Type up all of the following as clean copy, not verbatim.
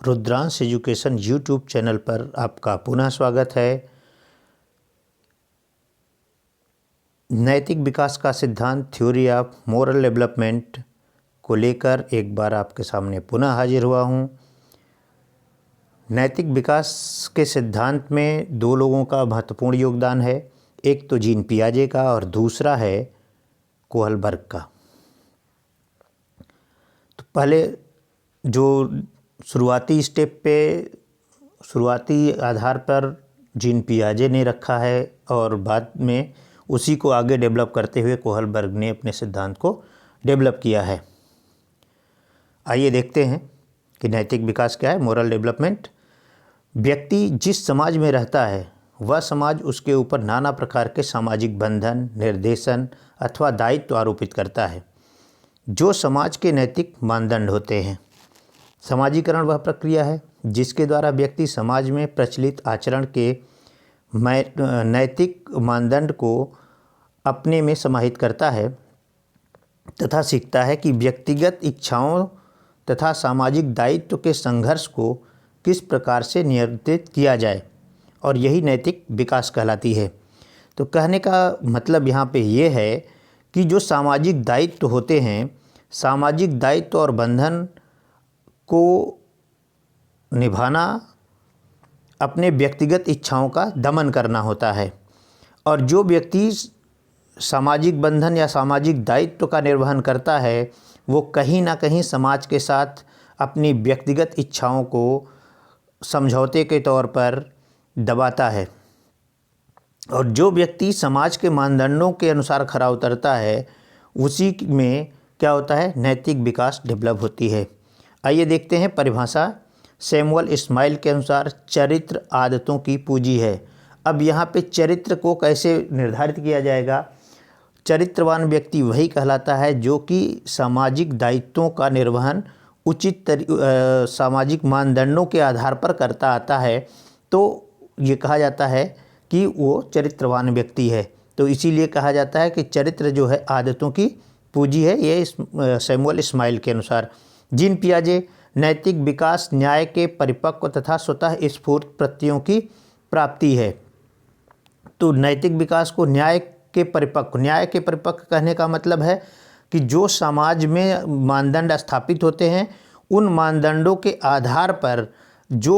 Rudransh education YouTube channel पर आपका पुनः स्वागत है। नैतिक विकास का सिद्धांत थ्योरी ऑफ मोरल डेवलपमेंट को लेकर एक बार आपके सामने पुनः हाजिर हुआ हूँ। नैतिक विकास के सिद्धांत में दो लोगों का महत्वपूर्ण योगदान है, एक तो जीन पियाजे का और दूसरा है कोहलबर्ग का। तो पहले जो शुरुआती स्टेप पे शुरुआती आधार पर जीन पियाजे ने रखा है और बाद में उसी को आगे डेवलप करते हुए कोहलबर्ग ने अपने सिद्धांत को डेवलप किया है। आइए देखते हैं कि नैतिक विकास क्या है। मोरल डेवलपमेंट, व्यक्ति जिस समाज में रहता है वह समाज उसके ऊपर नाना प्रकार के सामाजिक बंधन, निर्देशन अथवा दायित्व आरोपित करता है जो समाज के नैतिक मानदंड होते हैं। समाजीकरण वह प्रक्रिया है जिसके द्वारा व्यक्ति समाज में प्रचलित आचरण के नैतिक मानदंड को अपने में समाहित करता है तथा सीखता है कि व्यक्तिगत इच्छाओं तथा सामाजिक दायित्व के संघर्ष को किस प्रकार से नियंत्रित किया जाए, और यही नैतिक विकास कहलाती है। तो कहने का मतलब यहाँ पे ये है कि जो सामाजिक दायित्व होते हैं, सामाजिक दायित्व और बंधन को निभाना अपने व्यक्तिगत इच्छाओं का दमन करना होता है, और जो व्यक्ति सामाजिक बंधन या सामाजिक दायित्व का निर्वहन करता है वो कहीं ना कहीं समाज के साथ अपनी व्यक्तिगत इच्छाओं को समझौते के तौर पर दबाता है, और जो व्यक्ति समाज के मानदंडों के अनुसार खरा उतरता है उसी में क्या होता है, नैतिक विकास डेवलप होती है। आइए देखते हैं परिभाषा। सैमुअल इस्माइल के अनुसार चरित्र आदतों की पूंजी है। अब यहाँ पे चरित्र को कैसे निर्धारित किया जाएगा? चरित्रवान व्यक्ति वही कहलाता है जो कि सामाजिक दायित्वों का निर्वहन उचित सामाजिक मानदंडों के आधार पर करता आता है, तो ये कहा जाता है कि वो चरित्रवान व्यक्ति है। तो इसीलिए कहा जाता है कि चरित्र जो है आदतों की पूंजी है, ये सैमुअल इस्माइल के अनुसार। जीन पियाजे, नैतिक विकास न्याय के परिपक्व तथा स्वतः स्फूर्त प्रत्ययों की प्राप्ति है। तो नैतिक विकास को न्याय के परिपक्व कहने का मतलब है कि जो समाज में मानदंड स्थापित होते हैं उन मानदंडों के आधार पर जो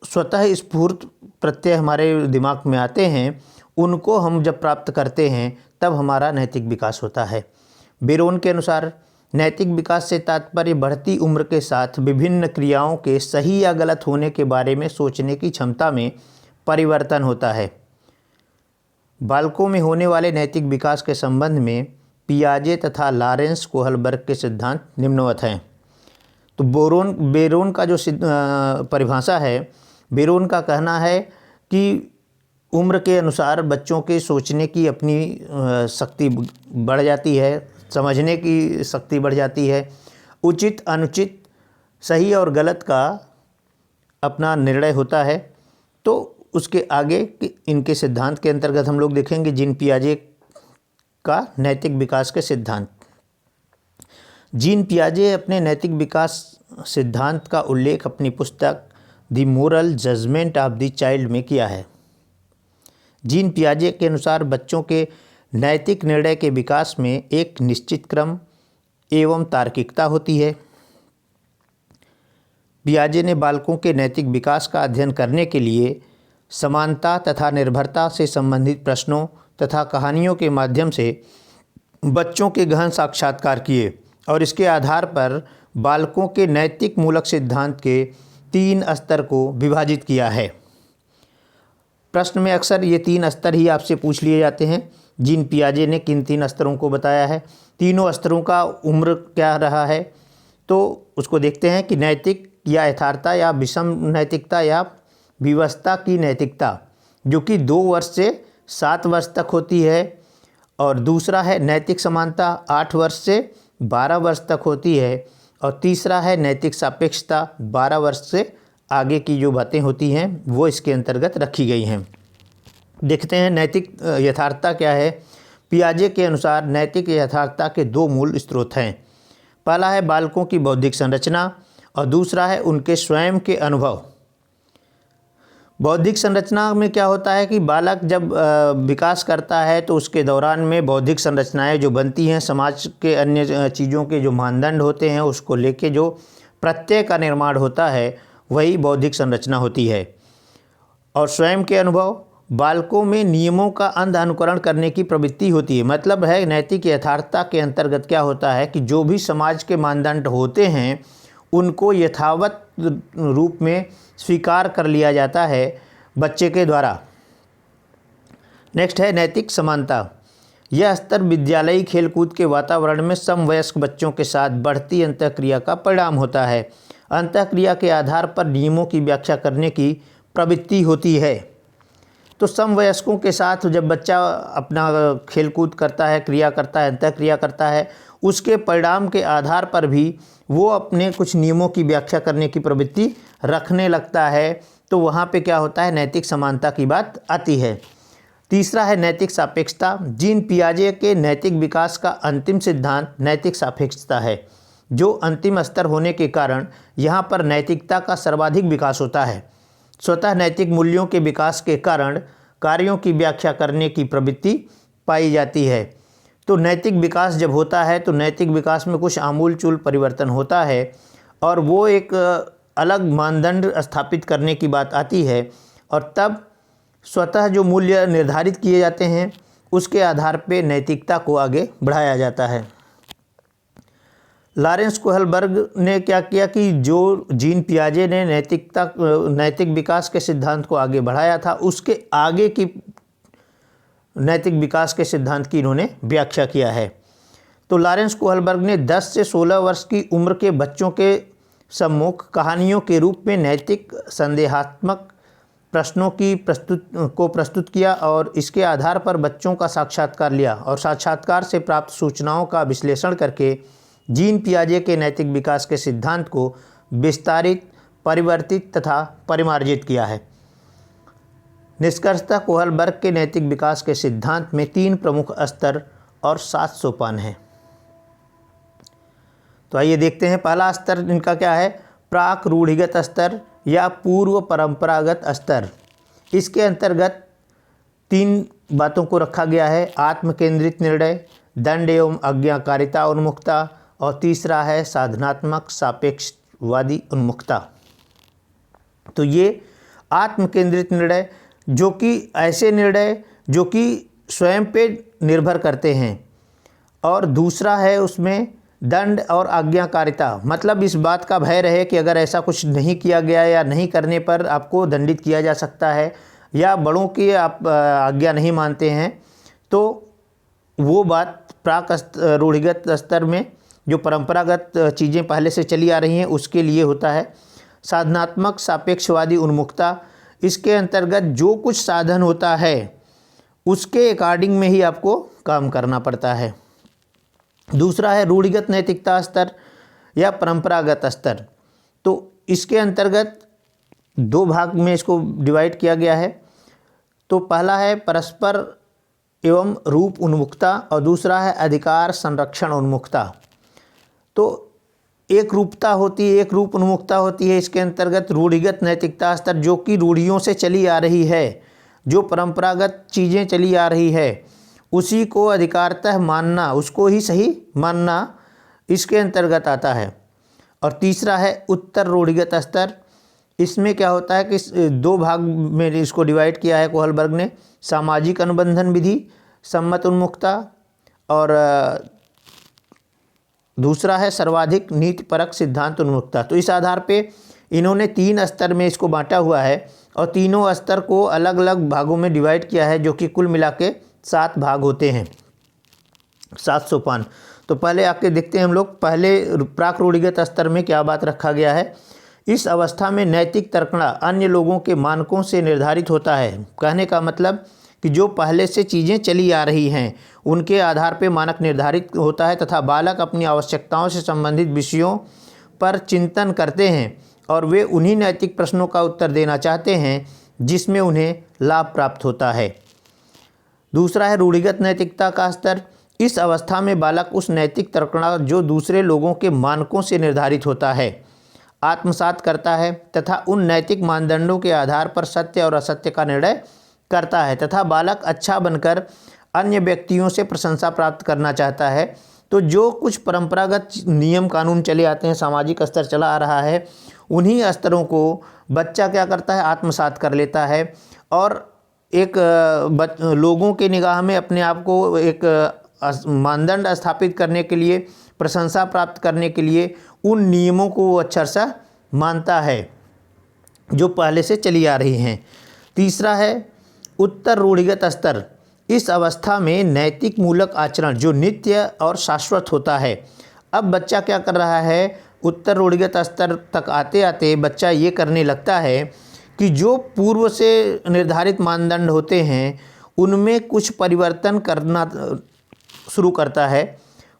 स्वतः स्फूर्त प्रत्यय हमारे दिमाग में आते हैं उनको हम जब प्राप्त करते हैं तब हमारा नैतिक विकास होता है। बेरोन के अनुसार नैतिक विकास से तात्पर्य बढ़ती उम्र के साथ विभिन्न क्रियाओं के सही या गलत होने के बारे में सोचने की क्षमता में परिवर्तन होता है। बालकों में होने वाले नैतिक विकास के संबंध में पियाजे तथा लॉरेंस कोहलबर्ग के सिद्धांत निम्नवत हैं। तो बेरोन का जो परिभाषा है, बेरोन का कहना है कि उम्र के अनुसार बच्चों के सोचने की अपनी शक्ति बढ़ जाती है, समझने की शक्ति बढ़ जाती है, उचित अनुचित सही और गलत का अपना निर्णय होता है। तो उसके आगे इनके सिद्धांत के अंतर्गत हम लोग देखेंगे जीन पियाजे का नैतिक विकास के सिद्धांत। जीन पियाजे अपने नैतिक विकास सिद्धांत का उल्लेख अपनी पुस्तक the moral judgment of the child में किया है। जीन पियाजे के अनुसार बच्चों के नैतिक निर्णय के विकास में एक निश्चित क्रम एवं तार्किकता होती है। पियाजे ने बालकों के नैतिक विकास का अध्ययन करने के लिए समानता तथा निर्भरता से संबंधित प्रश्नों तथा कहानियों के माध्यम से बच्चों के गहन साक्षात्कार किए और इसके आधार पर बालकों के नैतिक मूलक सिद्धांत के 3 स्तर को विभाजित किया है। प्रश्न में अक्सर ये 3 स्तर ही आपसे पूछ लिए जाते हैं। जीन पियाजे ने किन 3 स्तरों को बताया है, तीनों स्तरों का उम्र क्या रहा है, तो उसको देखते हैं कि नैतिक या यथार्थता या विषम नैतिकता या विवशता की नैतिकता, जो कि 2 वर्ष से 7 वर्ष तक होती है, और दूसरा है नैतिक समानता 8 वर्ष से 12 वर्ष तक होती है, और तीसरा है नैतिक सापेक्षता 12 वर्ष से आगे की जो बातें होती हैं वो इसके अंतर्गत रखी गई हैं। देखते हैं नैतिक यथार्थता क्या है। पियाजे के अनुसार नैतिक यथार्थता के 2 मूल स्रोत हैं। पहला है बालकों की बौद्धिक संरचना और दूसरा है उनके स्वयं के अनुभव। बौद्धिक संरचना में क्या होता है कि बालक जब विकास करता है तो उसके दौरान में बौद्धिक संरचनाएं जो बनती हैं, समाज के अन्य चीज़ों के जो मानदंड होते हैं उसको लेके जो प्रत्यय का निर्माण होता है वही बौद्धिक संरचना होती है। और स्वयं के अनुभव, बालकों में नियमों का अंध अनुकरण करने की प्रवृत्ति होती है। मतलब है नैतिक यथार्थता के अंतर्गत क्या होता है कि जो भी समाज के मानदंड होते हैं उनको यथावत रूप में स्वीकार कर लिया जाता है बच्चे के द्वारा। नेक्स्ट है नैतिक समानता। यह स्तर विद्यालयी खेलकूद के वातावरण में समवयस्क बच्चों के साथ बढ़ती अंतःक्रिया का परिणाम होता है। अंतःक्रिया के आधार पर नियमों की व्याख्या करने की प्रवृत्ति होती है। तो समवयस्कों के साथ जब बच्चा अपना खेलकूद करता है, क्रिया करता है, अंतःक्रिया करता है, उसके परिणाम के आधार पर भी वो अपने कुछ नियमों की व्याख्या करने की प्रवृत्ति रखने लगता है। तो वहाँ पे क्या होता है, नैतिक समानता की बात आती है। तीसरा है नैतिक सापेक्षता। जीन पियाजे के नैतिक विकास का अंतिम सिद्धांत नैतिक सापेक्षता है, जो अंतिम स्तर होने के कारण यहाँ पर नैतिकता का सर्वाधिक विकास होता है। स्वतः नैतिक मूल्यों के विकास के कारण कार्यों की व्याख्या करने की प्रवृत्ति पाई जाती है। तो नैतिक विकास जब होता है तो नैतिक विकास में कुछ आमूलचूल परिवर्तन होता है और वो एक अलग मानदंड स्थापित करने की बात आती है और तब स्वतः जो मूल्य निर्धारित किए जाते हैं उसके आधार पर नैतिकता को आगे बढ़ाया जाता है। लॉरेंस कोहलबर्ग ने क्या किया कि जो जीन पियाजे ने नैतिक विकास के सिद्धांत को आगे बढ़ाया था, उसके आगे की नैतिक विकास के सिद्धांत की इन्होंने व्याख्या किया है। तो लॉरेंस कोहलबर्ग ने 10 से 16 वर्ष की उम्र के बच्चों के सम्मुख कहानियों के रूप में नैतिक संदेहात्मक प्रश्नों की प्रस्तुत किया और इसके आधार पर बच्चों का साक्षात्कार लिया और साक्षात्कार से प्राप्त सूचनाओं का विश्लेषण करके जीन पियाजे के नैतिक विकास के सिद्धांत को विस्तारित, परिवर्तित तथा परिमार्जित किया है। निष्कर्षतः कोहलबर्ग के नैतिक विकास के सिद्धांत में 3 प्रमुख स्तर और 7 सोपान हैं। तो आइए देखते हैं पहला स्तर इनका क्या है, प्राक रूढ़िगत स्तर या पूर्व परंपरागत स्तर। इसके अंतर्गत 3 बातों को रखा गया है, आत्म केंद्रित निर्णय, दंड एवं आज्ञाकारिता उन्मुखता और तीसरा है साधनात्मक सापेक्षवादी उन्मुखता। तो ये आत्म केंद्रित निर्णय जो कि ऐसे निर्णय जो कि स्वयं पे निर्भर करते हैं और दूसरा है उसमें दंड और आज्ञाकारिता, मतलब इस बात का भय रहे कि अगर ऐसा कुछ नहीं किया गया या नहीं करने पर आपको दंडित किया जा सकता है या बड़ों की आप आज्ञा नहीं मानते हैं, तो वो बात प्राक रूढ़िगत स्तर में जो परंपरागत चीज़ें पहले से चली आ रही हैं उसके लिए होता है। साधनात्मक सापेक्षवादी उन्मुखता, इसके अंतर्गत जो कुछ साधन होता है उसके अकॉर्डिंग में ही आपको काम करना पड़ता है। दूसरा है रूढ़िगत नैतिकता स्तर या परंपरागत स्तर। तो इसके अंतर्गत 2 भाग में इसको डिवाइड किया गया है। तो पहला है परस्पर एवं रूप उन्मुखता और दूसरा है अधिकार संरक्षण उन्मुखता। तो एक रूपता होती है, एक रूप उन्मुखता होती है। इसके अंतर्गत रूढ़िगत नैतिकता स्तर जो कि रूढ़ियों से चली आ रही है, जो परंपरागत चीज़ें चली आ रही है उसी को अधिकारतः मानना, उसको ही सही मानना इसके अंतर्गत आता है। और तीसरा है उत्तर रूढ़िगत स्तर। इसमें क्या होता है कि 2 भाग में इसको डिवाइड किया है कोहलबर्ग ने, सामाजिक अनुबंधन विधि सम्मत उन्मुखता और दूसरा है सर्वाधिक नीतिपरक सिद्धांत उन्मुखता। तो इस आधार पे इन्होंने 3 स्तर में इसको बांटा हुआ है और तीनों स्तर को अलग अलग भागों में डिवाइड किया है जो कि कुल मिला के 7 भाग होते हैं, 7 सोपान। तो पहले आके देखते हैं हम लोग पहले प्राक रूढ़िगत स्तर में क्या बात रखा गया है। इस अवस्था में नैतिक तर्कणा अन्य लोगों के मानकों से निर्धारित होता है। कहने का मतलब कि जो पहले से चीज़ें चली आ रही हैं उनके आधार पर मानक निर्धारित होता है तथा बालक अपनी आवश्यकताओं से संबंधित विषयों पर चिंतन करते हैं और वे उन्हीं नैतिक प्रश्नों का उत्तर देना चाहते हैं जिसमें उन्हें लाभ प्राप्त होता है। दूसरा है रूढ़िगत नैतिकता का स्तर। इस अवस्था में बालक उस नैतिक तर्कणा जो दूसरे लोगों के मानकों से निर्धारित होता है आत्मसात करता है तथा उन नैतिक मानदंडों के आधार पर सत्य और असत्य का निर्णय करता है तथा बालक अच्छा बनकर अन्य व्यक्तियों से प्रशंसा प्राप्त करना चाहता है। तो जो कुछ परंपरागत नियम कानून चले आते हैं, सामाजिक स्तर चला आ रहा है, उन्हीं स्तरों को बच्चा क्या करता है, आत्मसात कर लेता है और एक लोगों के निगाह में अपने आप को एक मानदंड स्थापित करने के लिए, प्रशंसा प्राप्त करने के लिए उन नियमों को वो अक्षरशः मानता है जो पहले से चली आ रही हैं। तीसरा है उत्तर रूढ़िगत स्तर। इस अवस्था में नैतिक मूलक आचरण जो नित्य और शाश्वत होता है। अब बच्चा क्या कर रहा है, उत्तर रूढ़िगत स्तर तक आते आते बच्चा ये करने लगता है कि जो पूर्व से निर्धारित मानदंड होते हैं उनमें कुछ परिवर्तन करना शुरू करता है।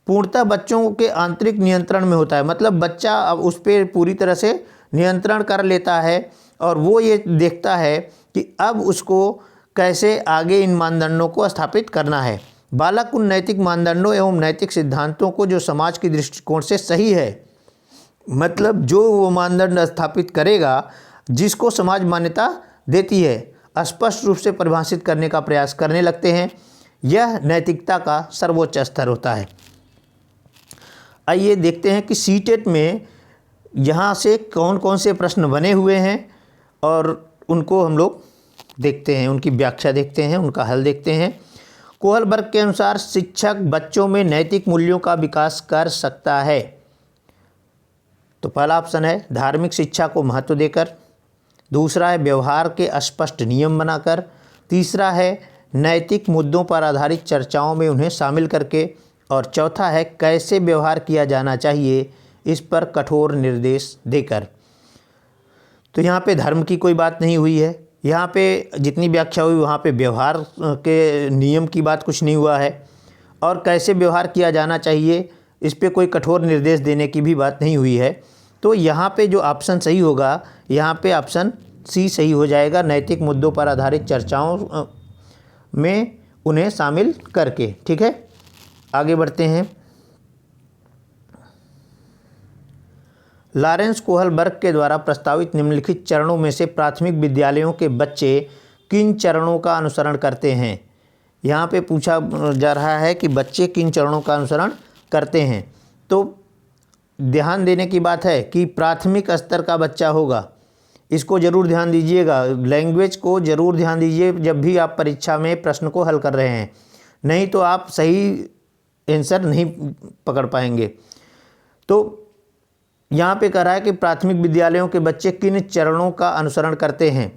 पूर्णतः बच्चों के आंतरिक नियंत्रण में होता है, मतलब बच्चा अब उस पर पूरी तरह से नियंत्रण कर लेता है और वो ये देखता है कि अब उसको कैसे आगे इन मानदंडों को स्थापित करना है। बालक उन नैतिक मानदंडों एवं नैतिक सिद्धांतों को जो समाज के दृष्टिकोण से सही है, मतलब जो वो मानदंड स्थापित करेगा जिसको समाज मान्यता देती है, स्पष्ट रूप से परिभाषित करने का प्रयास करने लगते हैं। यह नैतिकता का सर्वोच्च स्तर होता है। आइए देखते हैं कि सीटेट में यहाँ से कौन कौन से प्रश्न बने हुए हैं और उनको हम लोग देखते हैं, उनकी व्याख्या देखते हैं, उनका हल देखते हैं। कोहलबर्ग के अनुसार शिक्षक बच्चों में नैतिक मूल्यों का विकास कर सकता है। तो पहला ऑप्शन है धार्मिक शिक्षा को महत्व देकर, दूसरा है व्यवहार के स्पष्ट नियम बनाकर, तीसरा है नैतिक मुद्दों पर आधारित चर्चाओं में उन्हें शामिल करके, और चौथा है कैसे व्यवहार किया जाना चाहिए इस पर कठोर निर्देश देकर। तो यहाँ पे धर्म की कोई बात नहीं हुई है, यहाँ पे जितनी व्याख्या हुई वहाँ पे व्यवहार के नियम की बात कुछ नहीं हुआ है, और कैसे व्यवहार किया जाना चाहिए इस पे कोई कठोर निर्देश देने की भी बात नहीं हुई है। तो यहाँ पे जो ऑप्शन सही होगा, यहाँ पे ऑप्शन सी सही हो जाएगा, नैतिक मुद्दों पर आधारित चर्चाओं में उन्हें शामिल करके। ठीक है, आगे बढ़ते हैं। लॉरेंस कोहलबर्ग के द्वारा प्रस्तावित निम्नलिखित चरणों में से प्राथमिक विद्यालयों के बच्चे किन चरणों का अनुसरण करते हैं। यहाँ पे पूछा जा रहा है कि बच्चे किन चरणों का अनुसरण करते हैं। तो ध्यान देने की बात है कि प्राथमिक स्तर का बच्चा होगा, इसको ज़रूर ध्यान दीजिएगा। लैंग्वेज को ज़रूर ध्यान दीजिए जब भी आप परीक्षा में प्रश्न को हल कर रहे हैं, नहीं तो आप सही आंसर नहीं पकड़ पाएंगे। तो यहाँ पे कह रहा है कि प्राथमिक विद्यालयों के बच्चे किन चरणों का अनुसरण करते हैं।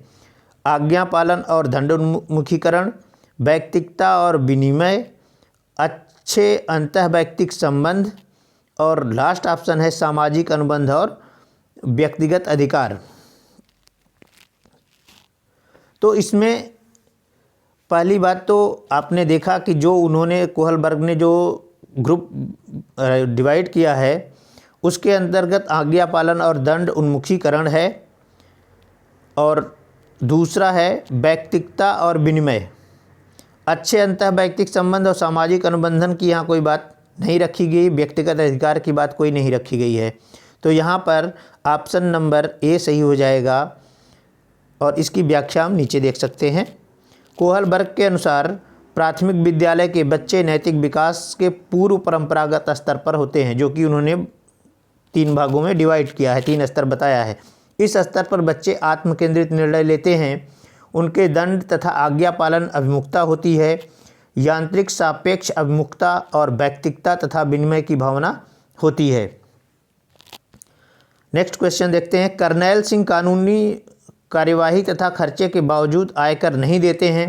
आज्ञा पालन और दंडोन्मुखीकरण, व्यक्तिकता और विनिमय, अच्छे अंतःवैयक्तिक संबंध, और लास्ट ऑप्शन है सामाजिक अनुबंध और व्यक्तिगत अधिकार। तो इसमें पहली बात तो आपने देखा कि जो उन्होंने कोहलबर्ग ने जो ग्रुप डिवाइड किया है उसके अंतर्गत आज्ञा पालन और दंड उन्मुखीकरण है, और दूसरा है व्यक्तिकता और विनिमय। अच्छे अंतःवैयक्तिक संबंध और सामाजिक अनुबंधन की यहाँ कोई बात नहीं रखी गई, व्यक्तिगत अधिकार की बात कोई नहीं रखी गई है। तो यहाँ पर ऑप्शन नंबर ए सही हो जाएगा, और इसकी व्याख्या हम नीचे देख सकते हैं। कोहलबर्ग के अनुसार प्राथमिक विद्यालय के बच्चे नैतिक विकास के पूर्व परंपरागत स्तर पर होते हैं, जो कि उन्होंने 3 भागों में डिवाइड किया है, 3 स्तर बताया है। इस स्तर पर बच्चे आत्मकेंद्रित निर्णय लेते हैं, उनके दंड तथा आज्ञा पालन अभिमुखता होती है, यांत्रिक सापेक्ष अभिमुखता और व्यक्तिकता तथा विनिमय की भावना होती है। नेक्स्ट क्वेश्चन देखते हैं। कर्नैल सिंह कानूनी कार्यवाही तथा खर्चे के बावजूद आयकर नहीं देते हैं।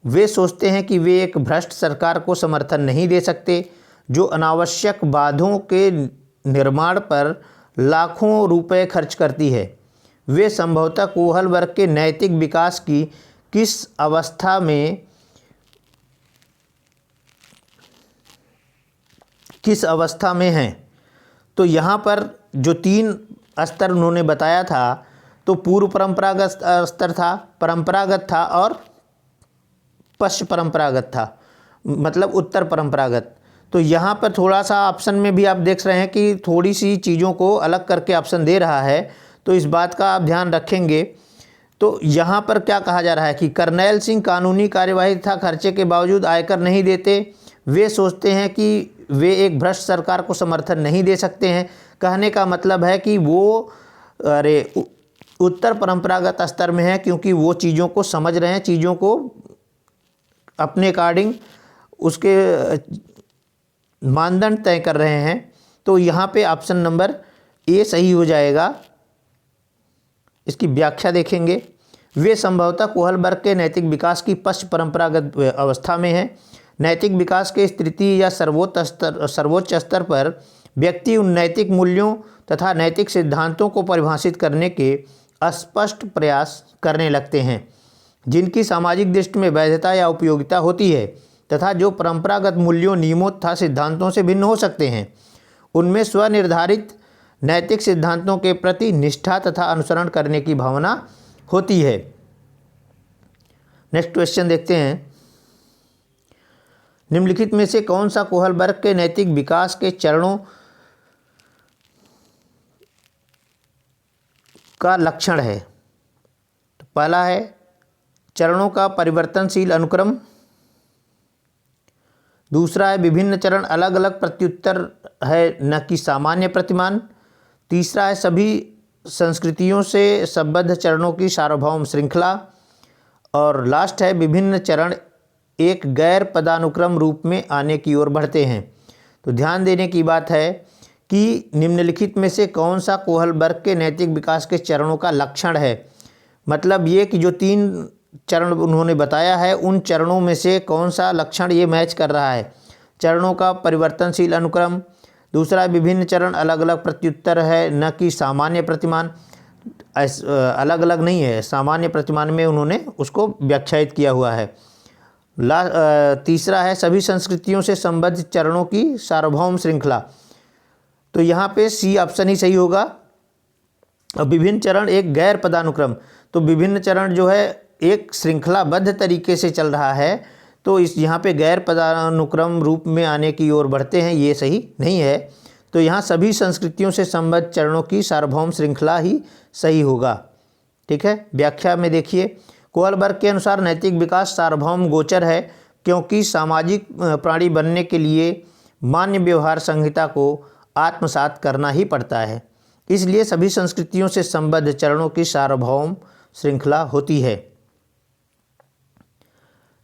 वे सोचते हैं कि वे एक भ्रष्ट सरकार को समर्थन नहीं दे सकते जो अनावश्यक बाधों के निर्माण पर लाखों रुपए खर्च करती है। वे संभवतः कोहलबर्ग के नैतिक विकास की किस अवस्था में हैं। तो यहाँ पर जो 3 स्तर उन्होंने बताया था, तो पूर्व परंपरागत स्तर था, परंपरागत था और पश्च परंपरागत था, मतलब उत्तर परंपरागत। तो यहाँ पर थोड़ा सा ऑप्शन में भी आप देख रहे हैं कि थोड़ी सी चीज़ों को अलग करके ऑप्शन दे रहा है, तो इस बात का आप ध्यान रखेंगे। तो यहाँ पर क्या कहा जा रहा है कि करनैल सिंह कानूनी कार्यवाही तथा खर्चे के बावजूद आयकर नहीं देते। वे सोचते हैं कि वे एक भ्रष्ट सरकार को समर्थन नहीं दे सकते हैं। कहने का मतलब है कि वो उत्तर परंपरागत स्तर में है, क्योंकि वो चीज़ों को समझ रहे हैं, चीज़ों को अपने अकॉर्डिंग उसके मानदंड तय कर रहे हैं। तो यहाँ पे ऑप्शन नंबर ए सही हो जाएगा। इसकी व्याख्या देखेंगे। वे संभवतः कोहल वर्ग के नैतिक विकास की पश्च परंपरागत अवस्था में है। नैतिक विकास के तृतीय या सर्वोच्च स्तर पर व्यक्ति उन नैतिक मूल्यों तथा नैतिक सिद्धांतों को परिभाषित करने के स्पष्ट प्रयास करने लगते हैं जिनकी सामाजिक दृष्टि में वैधता या उपयोगिता होती है तथा जो परंपरागत मूल्यों, नियमों तथा सिद्धांतों से भिन्न हो सकते हैं। उनमें स्वनिर्धारित नैतिक सिद्धांतों के प्रति निष्ठा तथा अनुसरण करने की भावना होती है। नेक्स्ट क्वेश्चन देखते हैं। निम्नलिखित में से कौन सा कोहल वर्ग के नैतिक विकास के चरणों का लक्षण है? तो पहला है चरणों का परिवर्तनशील अनुक्रम। दूसरा है विभिन्न चरण अलग अलग प्रत्युत्तर है, न कि सामान्य प्रतिमान। तीसरा है सभी संस्कृतियों से संबद्ध चरणों की सार्वभौम श्रृंखला। और लास्ट है विभिन्न चरण एक गैर पदानुक्रम रूप में आने की ओर बढ़ते हैं। तो ध्यान देने की बात है कि निम्नलिखित में से कौन सा कोहल वर्ग के नैतिक विकास के चरणों का लक्षण है। मतलब ये कि जो 3 चरण उन्होंने बताया है, उन चरणों में से कौन सा लक्षण ये मैच कर रहा है। चरणों का परिवर्तनशील अनुक्रम, दूसरा विभिन्न चरण अलग अलग प्रत्युत्तर है, न कि सामान्य प्रतिमान। अलग अलग नहीं है, सामान्य प्रतिमान में उन्होंने उसको व्याख्यायित किया हुआ है। तीसरा है सभी संस्कृतियों से संबद्ध चरणों की सार्वभौम श्रृंखला। तो यहाँ पे सी ऑप्शन ही सही होगा। और विभिन्न चरण एक गैर पदानुक्रम, तो विभिन्न चरण जो है एक श्रृंखलाबद्ध तरीके से चल रहा है, तो इस यहाँ पे गैर पदानुक्रम रूप में आने की ओर बढ़ते हैं, ये सही नहीं है। तो यहाँ सभी संस्कृतियों से संबद्ध चरणों की सार्वभौम श्रृंखला ही सही होगा। ठीक है, व्याख्या में देखिए। कोहल वर्ग के अनुसार नैतिक विकास सार्वभौम गोचर है, क्योंकि सामाजिक प्राणी बनने के लिए मान्य व्यवहार संहिता को आत्मसात करना ही पड़ता है। इसलिए सभी संस्कृतियों से संबद्ध चरणों की सार्वभौम श्रृंखला होती है।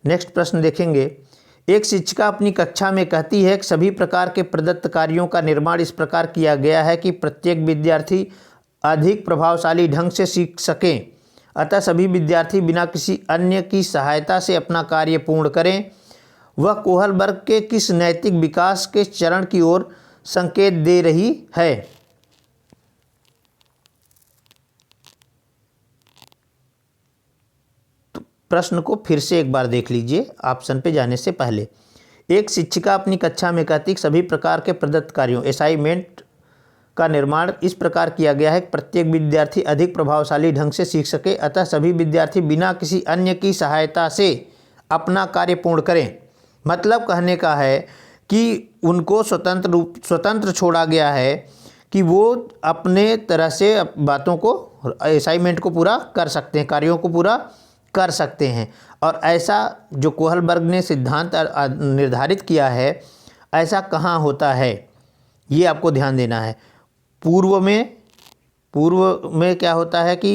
नेक्स्ट प्रश्न देखेंगे। एक शिक्षिका अपनी कक्षा में कहती है कि सभी प्रकार के प्रदत्त कार्यों का निर्माण इस प्रकार किया गया है कि प्रत्येक विद्यार्थी अधिक प्रभावशाली ढंग से सीख सकें, अतः सभी विद्यार्थी बिना किसी अन्य की सहायता से अपना कार्य पूर्ण करें। वह कोहल वर्ग के किस नैतिक विकास के चरण की ओर संकेत दे रही है? तो प्रश्न को फिर से एक बार देख लीजिए ऑप्शन पे जाने से पहले। एक शिक्षिका अपनी कक्षा में कहती कि सभी प्रकार के प्रदत्त कार्यों असाइनमेंट का निर्माण इस प्रकार किया गया है कि प्रत्येक विद्यार्थी अधिक प्रभावशाली ढंग से सीख सके, अतः सभी विद्यार्थी बिना किसी अन्य की सहायता से अपना कार्य पूर्ण करें। मतलब कहने का है कि उनको स्वतंत्र छोड़ा गया है कि वो अपने तरह से बातों को, असाइनमेंट को पूरा कर सकते हैं, कार्यों को पूरा कर सकते हैं। और ऐसा जो कोहल वर्ग ने सिद्धांत निर्धारित किया है, ऐसा कहाँ होता है, ये आपको ध्यान देना है। पूर्व में क्या होता है कि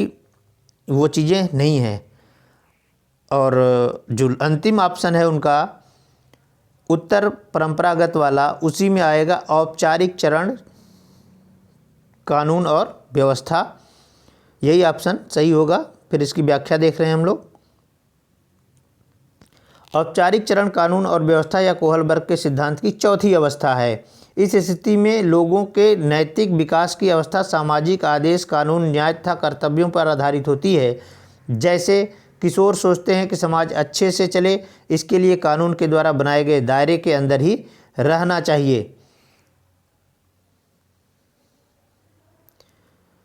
वो चीज़ें नहीं हैं। और जो अंतिम ऑप्शन है उनका उत्तर परंपरागत वाला, उसी में आएगा औपचारिक चरण, कानून और व्यवस्था। यही ऑप्शन सही होगा। फिर इसकी व्याख्या देख रहे हैं हम लोग। औपचारिक चरण, कानून और व्यवस्था या कोहल वर्ग के सिद्धांत की चौथी अवस्था है। इस स्थिति में लोगों के नैतिक विकास की अवस्था सामाजिक आदेश, कानून, न्याय तथा कर्तव्यों पर आधारित होती है। जैसे किशोर सोचते हैं कि समाज अच्छे से चले, इसके लिए कानून के द्वारा बनाए गए दायरे के अंदर ही रहना चाहिए।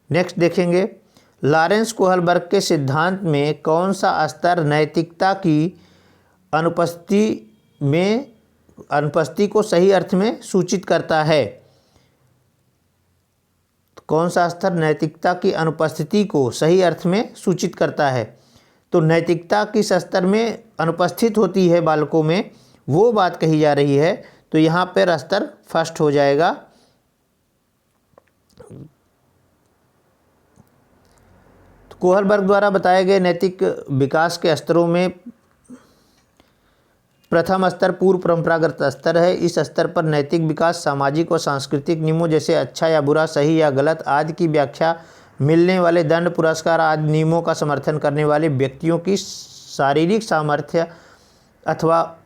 नेक्स्ट देखेंगे। लॉरेंस कोहल वर्ग के सिद्धांत में कौन सा स्तर नैतिकता की अनुपस्थिति में अनुपस्थिति को सही अर्थ में सूचित करता है। कौन सा स्तर नैतिकता की अनुपस्थिति को सही अर्थ में सूचित करता है? तो नैतिकता किस स्तर में अनुपस्थित होती है बालकों में, वो बात कही जा रही है। तो यहाँ पर स्तर फर्स्ट हो जाएगा। तो कोहलबर्ग द्वारा बताए गए नैतिक विकास के स्तरों में प्रथम स्तर पूर्व परंपरागत स्तर है। इस स्तर पर नैतिक विकास सामाजिक और सांस्कृतिक नियमों जैसे अच्छा या बुरा, सही या गलत आदि की व्याख्या, मिलने वाले दंड, पुरस्कार आदि नियमों का समर्थन करने वाले व्यक्तियों की शारीरिक सामर्थ्य अथवा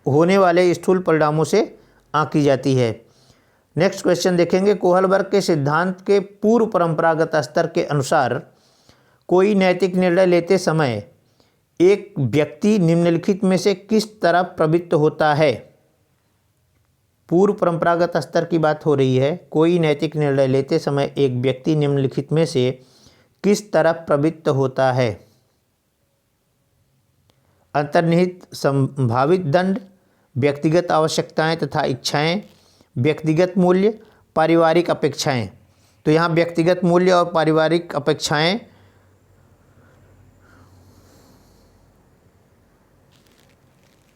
होने वाले स्थूल परिणामों से आंकी जाती है। नेक्स्ट क्वेश्चन देखेंगे। कोहलबर्ग के सिद्धांत के पूर्व परंपरागत स्तर के अनुसार कोई नैतिक निर्णय लेते समय एक व्यक्ति निम्नलिखित में से किस तरफ प्रवृत्त होता है? पूर्व परंपरागत स्तर की बात हो रही है। कोई नैतिक निर्णय लेते समय एक व्यक्ति निम्नलिखित में से किस तरफ प्रवृत्त होता है? अंतर्निहित संभावित दंड, व्यक्तिगत आवश्यकताएं तथा इच्छाएं, व्यक्तिगत मूल्य, पारिवारिक अपेक्षाएं। तो यहाँ व्यक्तिगत मूल्य और पारिवारिक अपेक्षाएं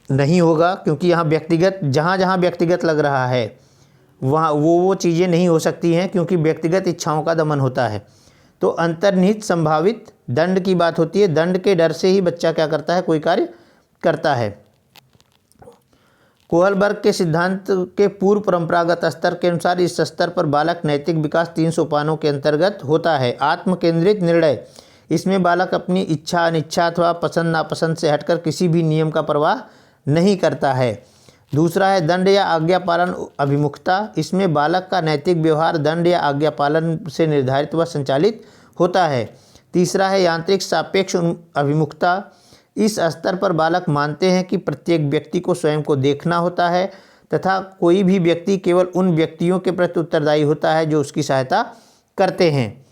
नहीं होगा, क्योंकि यहाँ व्यक्तिगत, जहाँ जहाँ व्यक्तिगत लग रहा है वहाँ वो चीज़ें नहीं हो सकती हैं, क्योंकि व्यक्तिगत इच्छाओं का दमन होता है। तो अंतर्निहित संभावित दंड की बात होती है। दंड के डर से ही बच्चा क्या करता है, कोई कार्य करता है। कोहलबर्ग के सिद्धांत के पूर्व परंपरागत स्तर के अनुसार इस स्तर पर बालक नैतिक विकास 3 सोपानों के अंतर्गत होता है। आत्म केंद्रित निर्णय, इसमें बालक अपनी इच्छा, अनिच्छा अथवा पसंद नापसंद से हटकर किसी भी नियम का परवाह नहीं करता है। दूसरा है दंड या आज्ञा पालन अभिमुखता, इसमें बालक का नैतिक व्यवहार दंड या आज्ञा पालन से निर्धारित व संचालित होता है। तीसरा है यांत्रिक सापेक्ष अभिमुखता, इस स्तर पर बालक मानते हैं कि प्रत्येक व्यक्ति को स्वयं को देखना होता है तथा कोई भी व्यक्ति केवल उन व्यक्तियों के प्रति उत्तरदायी होता है जो उसकी सहायता करते हैं।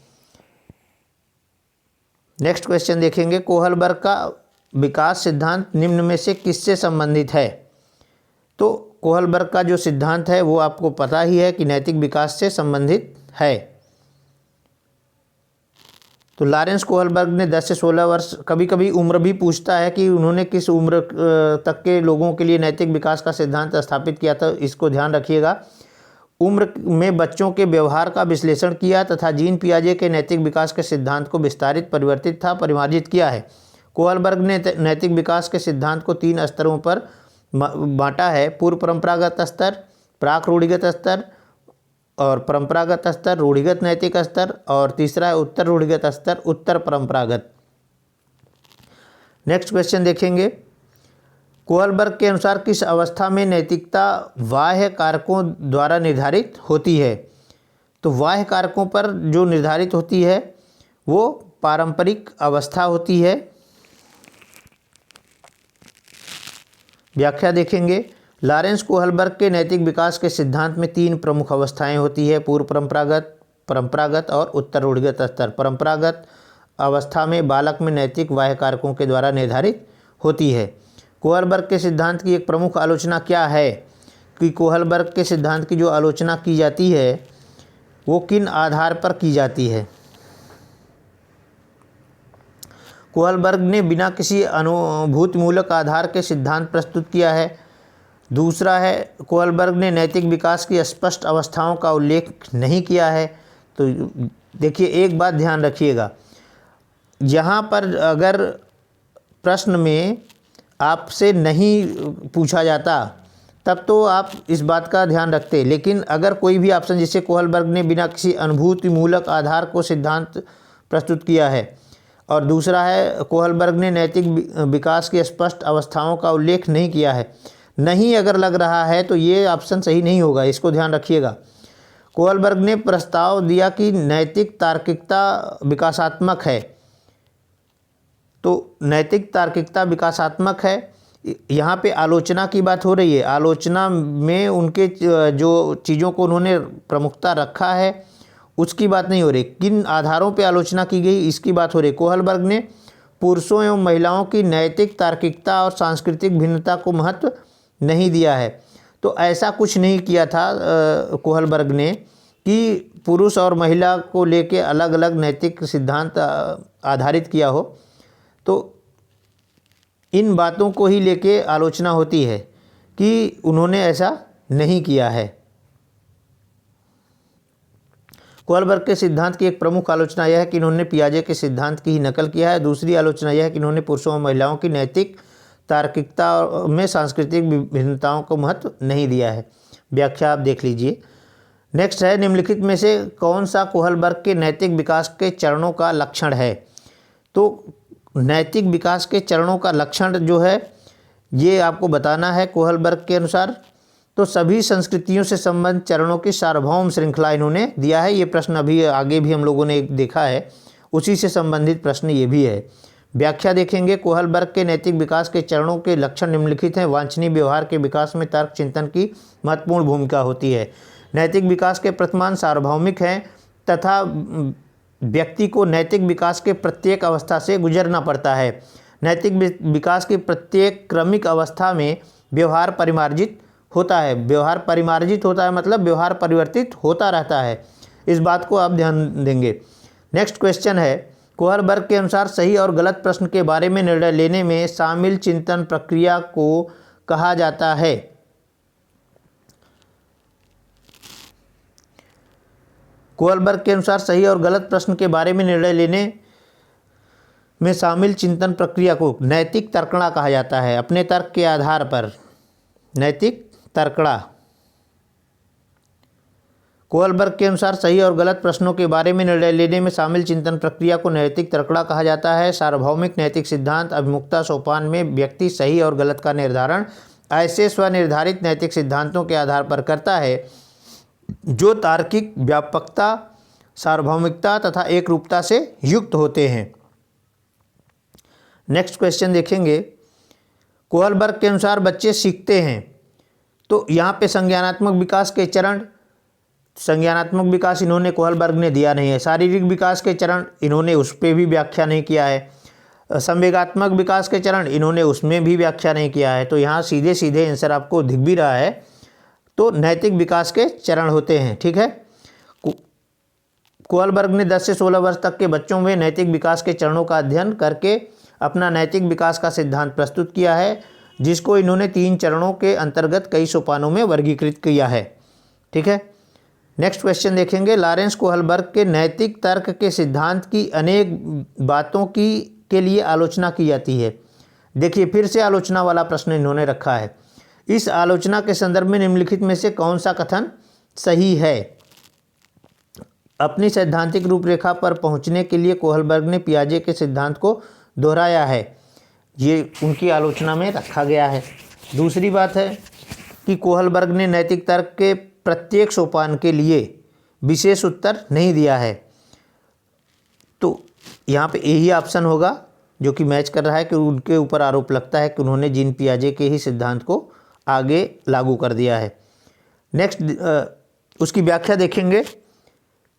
नेक्स्ट क्वेश्चन देखेंगे। कोहलबर्ग का विकास सिद्धांत निम्न में से किससे संबंधित है? तो कोहलबर्ग का जो सिद्धांत है वो आपको पता ही है कि नैतिक विकास से संबंधित है। तो लॉरेंस कोहलबर्ग ने 10 से 16 वर्ष, कभी कभी उम्र भी पूछता है कि उन्होंने किस उम्र तक के लोगों के लिए नैतिक विकास का सिद्धांत स्थापित किया था, इसको ध्यान रखिएगा। उम्र में बच्चों के व्यवहार का विश्लेषण किया तथा जीन पियाजे के नैतिक विकास के सिद्धांत को विस्तारित, परिवर्तित तथा परिमार्जित किया है। कोहलबर्ग ने नैतिक विकास के सिद्धांत को 3 स्तरों पर बांटा है। पूर्व परंपरागत स्तर, प्राक रूढ़िगत स्तर और परंपरागत स्तर, रूढ़िगत नैतिक स्तर, और तीसरा है उत्तर रूढ़िगत स्तर, उत्तर परंपरागत। नेक्स्ट क्वेश्चन देखेंगे। कोहलबर्ग के अनुसार किस अवस्था में नैतिकता बाह्य कारकों द्वारा निर्धारित होती है? तो बाह्य कारकों पर जो निर्धारित होती है वो पारंपरिक अवस्था होती है। व्याख्या देखेंगे। लॉरेंस कोहलबर्ग के नैतिक विकास के सिद्धांत में 3 प्रमुख अवस्थाएं होती है: पूर्व परंपरागत, परंपरागत और उत्तर रूढ़िगत स्तर। परंपरागत अवस्था में बालक में नैतिक बाह्य कारकों के द्वारा निर्धारित होती है। कोहलबर्ग के सिद्धांत की एक प्रमुख आलोचना क्या है कि कोहलबर्ग के सिद्धांत की जो आलोचना की जाती है वो किन आधार पर की जाती है? कोहलबर्ग ने बिना किसी अनुभूतिमूलक आधार के सिद्धांत प्रस्तुत किया है। दूसरा है कोहलबर्ग ने नैतिक विकास की स्पष्ट अवस्थाओं का उल्लेख नहीं किया है। तो देखिए, एक बात ध्यान रखिएगा, यहाँ पर अगर प्रश्न में आपसे नहीं पूछा जाता तब तो आप इस बात का ध्यान रखते, लेकिन अगर कोई भी ऑप्शन जिसे कोहलबर्ग ने बिना किसी अनुभूतिमूलक आधार को सिद्धांत प्रस्तुत किया है, और दूसरा है कोहलबर्ग ने नैतिक विकास की स्पष्ट अवस्थाओं का उल्लेख नहीं किया है, नहीं अगर लग रहा है तो ये ऑप्शन सही नहीं होगा, इसको ध्यान रखिएगा। कोहलबर्ग ने प्रस्ताव दिया कि नैतिक तार्किकता विकासात्मक है। तो नैतिक तार्किकता विकासात्मक है, यहाँ पे आलोचना की बात हो रही है। आलोचना में उनके जो चीज़ों को उन्होंने प्रमुखता रखा है उसकी बात नहीं हो रही, किन आधारों पे आलोचना की गई इसकी बात हो रही। कोहलबर्ग ने पुरुषों एवं महिलाओं की नैतिक तार्किकता और सांस्कृतिक भिन्नता को महत्व नहीं दिया है। तो ऐसा कुछ नहीं किया था कोहलबर्ग ने कि पुरुष और महिला को लेके अलग अलग नैतिक सिद्धांत आधारित किया हो। तो इन बातों को ही लेके आलोचना होती है कि उन्होंने ऐसा नहीं किया है। कोहलबर्ग के सिद्धांत की एक प्रमुख आलोचना यह है कि इन्होंने पियाजे के सिद्धांत की ही नकल किया है। दूसरी आलोचना यह है कि इन्होंने पुरुषों और महिलाओं की नैतिक तार्किकता में सांस्कृतिक विभिन्नताओं को महत्व नहीं दिया है। व्याख्या आप देख लीजिए। नेक्स्ट है, निम्नलिखित में से कौन सा कोहलबर्ग के नैतिक विकास के चरणों का लक्षण है। तो नैतिक विकास के चरणों का लक्षण जो है ये आपको बताना है कोहलबर्ग के अनुसार। तो सभी संस्कृतियों से संबंध चरणों की सार्वभौम श्रृंखला इन्होंने दिया है। ये प्रश्न अभी आगे भी हम लोगों ने देखा है, उसी से संबंधित प्रश्न ये भी है। व्याख्या देखेंगे, कोहलबर्ग के नैतिक विकास के चरणों के लक्षण निम्नलिखित हैं। वांछनीय व्यवहार के विकास में तर्क चिंतन की महत्वपूर्ण भूमिका होती है। नैतिक विकास के प्रतिमान सार्वभौमिक हैं तथा व्यक्ति को नैतिक विकास के प्रत्येक अवस्था से गुजरना पड़ता है। नैतिक विकास की प्रत्येक क्रमिक अवस्था में व्यवहार परिमार्जित होता है। व्यवहार परिमार्जित होता है मतलब व्यवहार परिवर्तित होता रहता है। इस बात को आप ध्यान देंगे। नेक्स्ट क्वेश्चन है, कोहलबर्ग के अनुसार सही और गलत प्रश्न के बारे में निर्णय लेने में शामिल चिंतन प्रक्रिया को कहा जाता है। कोहलबर्ग के अनुसार सही और गलत प्रश्न के बारे में निर्णय लेने में शामिल चिंतन प्रक्रिया को नैतिक तर्कणा कहा जाता है। अपने तर्क के आधार पर नैतिक तर्कणा। कोहलबर्ग के अनुसार सही और गलत प्रश्नों के बारे में निर्णय लेने में शामिल चिंतन प्रक्रिया को नैतिक तर्कणा कहा जाता है। सार्वभौमिक नैतिक सिद्धांत अभिमुखता सोपान में व्यक्ति सही और गलत का निर्धारण ऐसे स्वनिर्धारित नैतिक सिद्धांतों के आधार पर करता है जो तार्किक व्यापकता, सार्वभौमिकता तथा एक रूपता से युक्त होते हैं। नेक्स्ट क्वेश्चन देखेंगे, कोहलबर्ग के अनुसार बच्चे सीखते हैं। तो यहाँ पे संज्ञानात्मक विकास के चरण, संज्ञानात्मक विकास इन्होंने कोहलबर्ग ने दिया नहीं है। शारीरिक विकास के चरण इन्होंने उस पर भी व्याख्या नहीं किया है। संवेगात्मक विकास के चरण इन्होंने उसमें भी व्याख्या नहीं किया है। तो यहाँ सीधे सीधे आंसर आपको दिख भी रहा है। तो नैतिक विकास के चरण होते हैं, ठीक है। कोहलबर्ग ने 10 से 16 वर्ष तक के बच्चों में नैतिक विकास के चरणों का अध्ययन करके अपना नैतिक विकास का सिद्धांत प्रस्तुत किया है, जिसको इन्होंने 3 चरणों के अंतर्गत कई सोपानों में वर्गीकृत किया है, ठीक है। नेक्स्ट क्वेश्चन देखेंगे, लॉरेंस कोहलबर्ग के नैतिक तर्क के सिद्धांत की अनेक बातों के लिए आलोचना की जाती है। देखिए फिर से आलोचना वाला प्रश्न इन्होंने रखा है। इस आलोचना के संदर्भ में निम्नलिखित में से कौन सा कथन सही है। अपनी सैद्धांतिक रूपरेखा पर पहुंचने के लिए कोहलबर्ग ने पियाजे के सिद्धांत को दोहराया है, ये उनकी आलोचना में रखा गया है। दूसरी बात है कि कोहलबर्ग ने नैतिक तर्क के प्रत्येक सोपान के लिए विशेष उत्तर नहीं दिया है। तो यहाँ पे यही ऑप्शन होगा जो कि मैच कर रहा है कि उनके ऊपर आरोप लगता है कि उन्होंने जीन पियाजे के ही सिद्धांत को आगे लागू कर दिया है। नेक्स्ट उसकी व्याख्या देखेंगे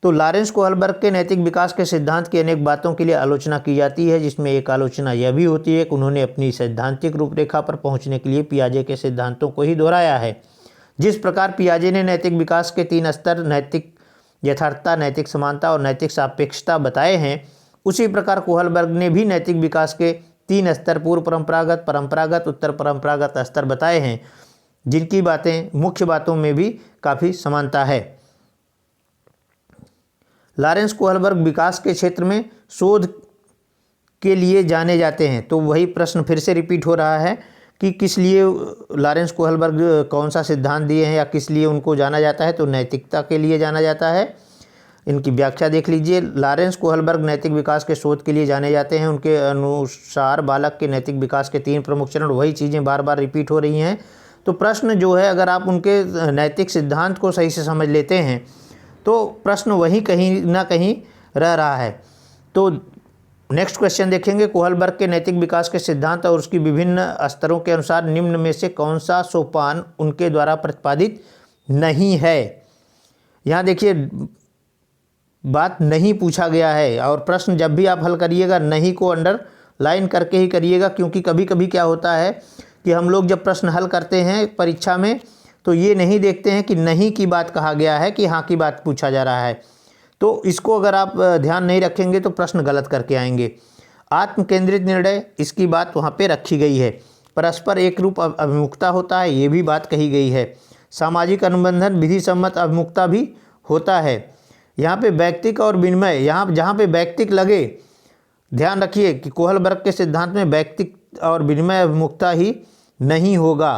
तो लॉरेंस कोहलबर्ग के नैतिक विकास के सिद्धांत की अनेक बातों के लिए आलोचना की जाती है, जिसमें एक आलोचना यह भी होती है कि उन्होंने अपनी सैद्धांतिक रूपरेखा पर पहुंचने के लिए पियाजे के सिद्धांतों को ही दोहराया है। जिस प्रकार पियाजे ने नैतिक विकास के 3 स्तर नैतिक यथार्थता, नैतिक समानता और नैतिक सापेक्षता बताए हैं, उसी प्रकार कोहलबर्ग ने भी नैतिक विकास के 3 स्तर पूर्व परंपरागत, परंपरागत, उत्तर परंपरागत स्तर बताए हैं, जिनकी बातें मुख्य बातों में भी काफ़ी समानता है। लॉरेंस कोहलबर्ग विकास के क्षेत्र में शोध के लिए जाने जाते हैं। तो वही प्रश्न फिर से रिपीट हो रहा है कि किस लिए लॉरेंस कोहलबर्ग कौन सा सिद्धांत दिए हैं या किस लिए उनको जाना जाता है। तो नैतिकता के लिए जाना जाता है। इनकी व्याख्या देख लीजिए। लॉरेंस कोहलबर्ग नैतिक विकास के शोध के लिए जाने जाते हैं। उनके अनुसार बालक के नैतिक विकास के 3 प्रमुख चरण, वही चीज़ें बार बार रिपीट हो रही हैं। तो प्रश्न जो है, अगर आप उनके नैतिक सिद्धांत को सही से समझ लेते हैं तो प्रश्न वहीं कहीं ना कहीं रह रहा है। तो नेक्स्ट क्वेश्चन देखेंगे, कोहलबर्ग के नैतिक विकास के सिद्धांत और उसकी विभिन्न स्तरों के अनुसार निम्न में से कौन सा सोपान उनके द्वारा प्रतिपादित नहीं है। यहाँ देखिए बात नहीं पूछा गया है, और प्रश्न जब भी आप हल करिएगा नहीं को अंडरलाइन करके ही करिएगा, क्योंकि कभी कभी क्या होता है कि हम लोग जब प्रश्न हल करते हैं परीक्षा में तो ये नहीं देखते हैं कि नहीं की बात कहा गया है कि हाँ की बात पूछा जा रहा है। तो इसको अगर आप ध्यान नहीं रखेंगे तो प्रश्न गलत करके आएंगे। आत्म केंद्रित निर्णय, इसकी बात वहाँ पे रखी गई है। परस्पर एक रूप अभिमुखता होता है, ये भी बात कही गई है। सामाजिक अनुबंधन विधि सम्मत अभिमुखता भी होता है। यहाँ पे वैयक्तिक और विनिमय, यहाँ जहाँ पे वैयक्तिक लगे, ध्यान रखिए कि कोहलबर्ग के सिद्धांत में वैयक्तिक और विनिमय अभिमुखता ही नहीं होगा।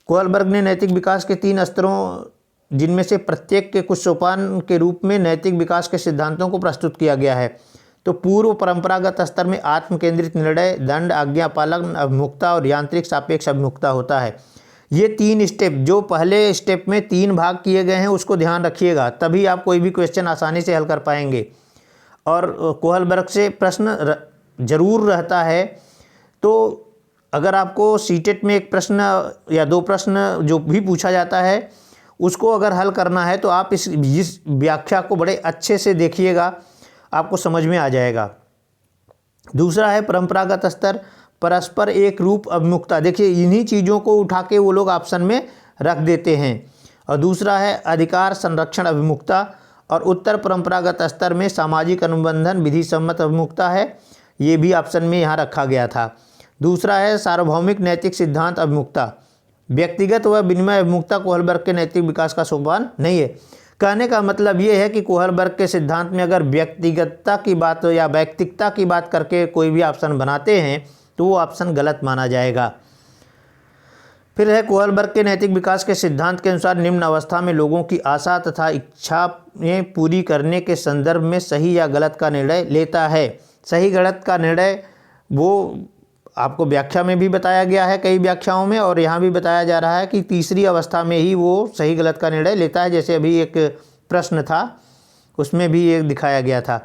कोहलबर्ग ने नैतिक विकास के 3 स्तरों, जिनमें से प्रत्येक के कुछ सोपान के रूप में नैतिक विकास के सिद्धांतों को प्रस्तुत किया गया है। तो पूर्व परंपरागत स्तर में आत्म केंद्रित निर्णय, दंड, आज्ञा पालन अभिमुखता और यांत्रिक सापेक्ष अभिमुखता होता है। ये 3 स्टेप, जो पहले स्टेप में 3 भाग किए गए हैं, उसको ध्यान रखिएगा, तभी आप कोई भी क्वेश्चन आसानी से हल कर पाएंगे। और कोहलबर्ग से प्रश्न जरूर रहता है। तो अगर आपको सीटेट में एक प्रश्न या 2 प्रश्न जो भी पूछा जाता है उसको अगर हल करना है तो आप इस व्याख्या को बड़े अच्छे से देखिएगा, आपको समझ में आ जाएगा। दूसरा है परंपरागत स्तर, परस्पर एक रूप अभिमुखता। देखिए इन्हीं चीज़ों को उठा के वो लोग ऑप्शन में रख देते हैं। और दूसरा है अधिकार संरक्षण अभिमुखता, और उत्तर परंपरागत स्तर में सामाजिक अनुबंधन विधि सम्मत अभिमुखता है, ये भी ऑप्शन में यहाँ रखा गया था। दूसरा है सार्वभौमिक नैतिक सिद्धांत अभिमुखता। व्यक्तिगत व विनिमय अभिमुखता कोहलबर्ग के नैतिक विकास का सोपान नहीं है। कहने का मतलब ये है कि कोहलबर्ग के सिद्धांत में अगर व्यक्तिगतता की बात या वैयक्तिकता की बात करके कोई भी ऑप्शन बनाते हैं तो वो ऑप्शन गलत माना जाएगा। फिर है कोहलबर्ग के नैतिक विकास के सिद्धांत के अनुसार निम्न अवस्था में लोगों की आशा तथा इच्छाएं पूरी करने के संदर्भ में सही या गलत का निर्णय लेता है। सही गलत का निर्णय वो आपको व्याख्या में भी बताया गया है, कई व्याख्याओं में, और यहाँ भी बताया जा रहा है कि तीसरी अवस्था में ही वो सही गलत का निर्णय लेता है। जैसे अभी एक प्रश्न था उसमें भी ये दिखाया गया था।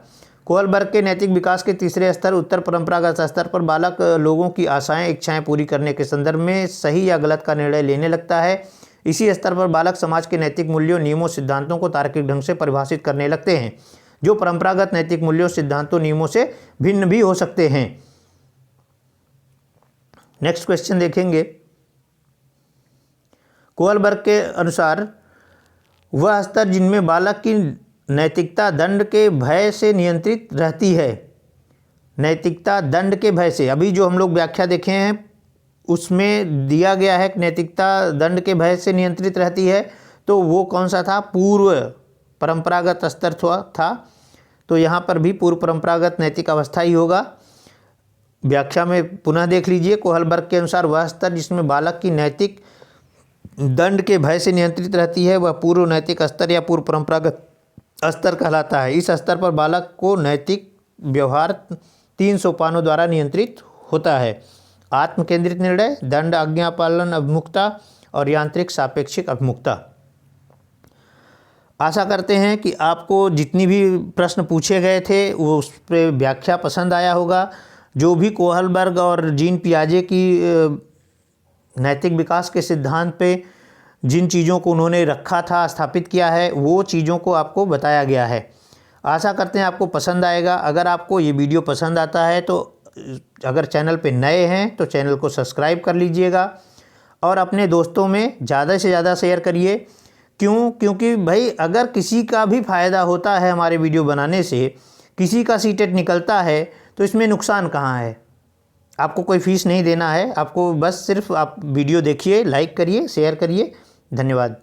कोहलबर्ग के नैतिक विकास के तीसरे स्तर उत्तर परंपरागत स्तर पर बालक लोगों की आशाएं इच्छाएं पूरी करने के संदर्भ में सही या गलत का निर्णय लेने लगता है। इसी स्तर पर बालक समाज के नैतिक मूल्यों, नियमों, सिद्धांतों को तार्किक ढंग से परिभाषित करने लगते हैं, जो परंपरागत नैतिक मूल्यों, सिद्धांतों, नियमों से भिन्न भी हो सकते हैं। नेक्स्ट क्वेश्चन देखेंगे। कोहलबर्ग के अनुसार वह स्तर जिनमें बालक की नैतिकता दंड के भय से नियंत्रित रहती है। नैतिकता दंड के भय से, अभी जो हम लोग व्याख्या देखे हैं उसमें दिया गया है कि नैतिकता दंड के भय से नियंत्रित रहती है, तो वो कौन सा था? पूर्व परंपरागत स्तर था। तो यहाँ पर भी पूर्व परंपरागत नैतिक अवस्था ही होगा। व्याख्या में पुनः देख लीजिए। कोहलबर्ग के अनुसार वह स्तर जिसमें बालक की नैतिक दंड के भय से नियंत्रित रहती है वह पूर्व नैतिक स्तर या पूर्व परंपरागत स्तर कहलाता है। इस स्तर पर बालक को नैतिक व्यवहार 3 सोपानों द्वारा नियंत्रित होता है: आत्म केंद्रित निर्णय, दंड, आज्ञा पालन अभिमुखता और यांत्रिक सापेक्षिक अभिमुखता। आशा करते हैं कि आपको जितनी भी प्रश्न पूछे गए थे वो उस पर व्याख्या पसंद आया होगा। जो भी कोहलबर्ग और जीन पियाजे की नैतिक विकास के सिद्धांत पे जिन चीज़ों को उन्होंने रखा था, स्थापित किया है, वो चीज़ों को आपको बताया गया है। आशा करते हैं आपको पसंद आएगा। अगर आपको ये वीडियो पसंद आता है तो अगर चैनल पे नए हैं तो चैनल को सब्सक्राइब कर लीजिएगा और अपने दोस्तों में ज़्यादा से ज़्यादा शेयर करिए। क्योंकि भाई अगर किसी का भी फ़ायदा होता है हमारे वीडियो बनाने से, किसी का सीटेट निकलता है, तो इसमें नुकसान कहाँ है? आपको कोई फ़ीस नहीं देना है, आपको बस सिर्फ आप वीडियो देखिए, लाइक करिए, शेयर करिए। धन्यवाद।